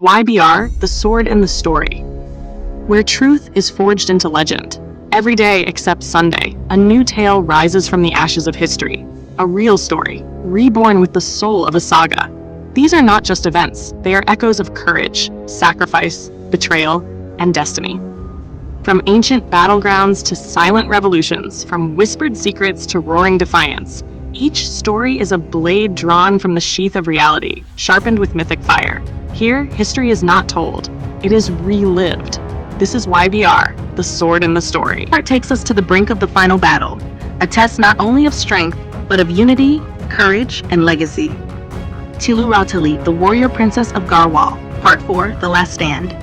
YBR, the Sword and the Story, where truth is forged into legend. Every day except Sunday, a new tale rises from the ashes of history. A real story, reborn with the soul of a saga. These are not just events, they are echoes of courage, sacrifice, betrayal, and destiny. From ancient battlegrounds to silent revolutions, from whispered secrets to roaring defiance, each story is a blade drawn from the sheath of reality, sharpened with mythic fire. Here, history is not told, it is relived. This is YBR, the Sword and the Story. Part takes us to the brink of the final battle, a test not only of strength, but of unity, courage, and legacy. Tilu Rauteli, the warrior princess of Garhwal, Part 4, The Last Stand.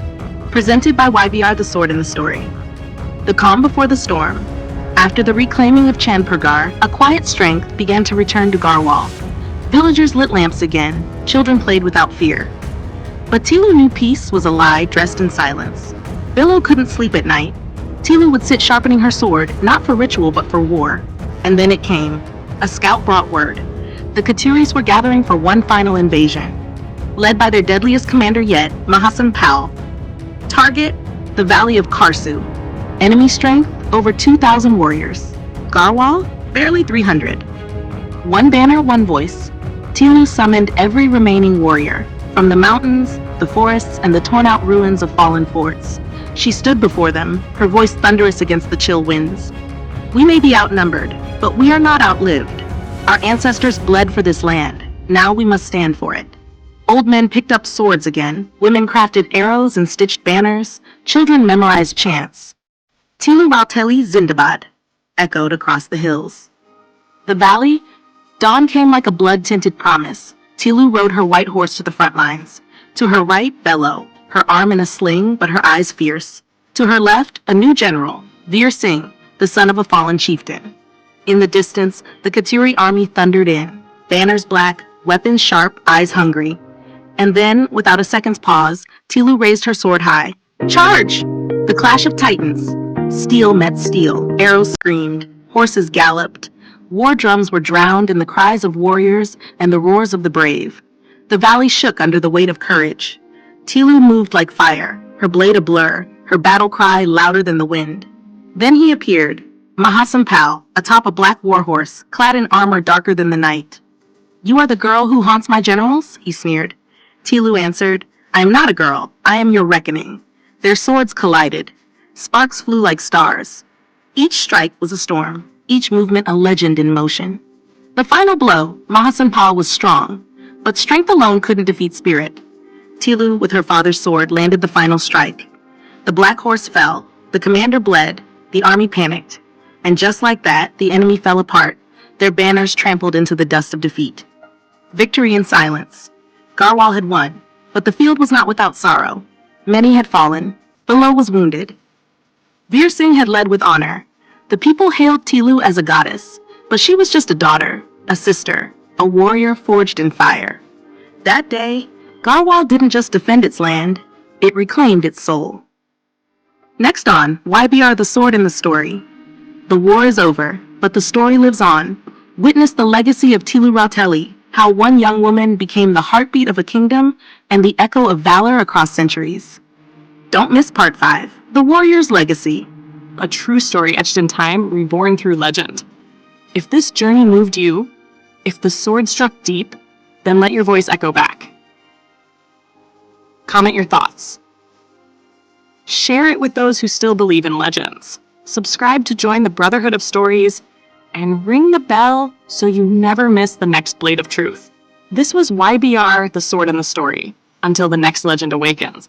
Presented by YBR, the Sword and the Story. The calm before the storm. After the reclaiming of Chandpurgar, a quiet strength began to return to Garhwal. Villagers lit lamps again, children played without fear. But Tilu knew peace was a lie dressed in silence. Billow couldn't sleep at night. Tilu would sit sharpening her sword, not for ritual but for war. And then it came. A scout brought word. The Katuris were gathering for one final invasion. Led by their deadliest commander yet, Maharaj Veer. Target, the Valley of Karsu. Enemy strength, over 2,000 warriors. Garhwal, barely 300. One banner, one voice. Tilu summoned every remaining warrior. From the mountains, the forests, and the torn-out ruins of fallen forts. She stood before them, her voice thunderous against the chill winds. We may be outnumbered, but we are not outlived. Our ancestors bled for this land. Now we must stand for it. Old men picked up swords again, women crafted arrows and stitched banners, children memorized chants. Tilu Rauteli Zindabad echoed across the hills. The valley, dawn came like a blood-tinted promise. Tilu rode her white horse to the front lines. To her right, Bello, her arm in a sling, but her eyes fierce. To her left, a new general, Veer Singh, the son of a fallen chieftain. In the distance, the Katuri army thundered in, banners black, weapons sharp, eyes hungry. And then, without a second's pause, Tilu raised her sword high. Charge! The clash of titans. Steel met steel, arrows screamed, horses galloped. War drums were drowned in the cries of warriors and the roars of the brave. The valley shook under the weight of courage. Tilu moved like fire, her blade a blur, her battle cry louder than the wind. Then he appeared, Maharaj Veer, atop a black warhorse, clad in armor darker than the night. You are the girl who haunts my generals? He sneered. Tilu answered, I am not a girl, I am your reckoning. Their swords collided. Sparks flew like stars. Each strike was a storm, each movement a legend in motion. The final blow, Maharaj Veer was strong, but strength alone couldn't defeat spirit. Tilu, with her father's sword, landed the final strike. The black horse fell, the commander bled, the army panicked. And just like that, the enemy fell apart, their banners trampled into the dust of defeat. Victory in silence. Garhwal had won, but the field was not without sorrow. Many had fallen. Bello was wounded. Veer Singh had led with honor. The people hailed Tilu as a goddess, but she was just a daughter, a sister, a warrior forged in fire. That day, Garhwal didn't just defend its land, it reclaimed its soul. Next on YBR, the Sword and the Story. The war is over, but the story lives on. Witness the legacy of Tilu Rauteli, how one young woman became the heartbeat of a kingdom and the echo of valor across centuries. Don't miss Part 5, The Warrior's Legacy. A true story etched in time, reborn through legend. If this journey moved you, if the sword struck deep, then let your voice echo back. Comment your thoughts. Share it with those who still believe in legends. Subscribe to join the Brotherhood of Stories, and ring the bell so you never miss the next blade of truth. This was YBR, the Sword and the Story. Until the next legend awakens.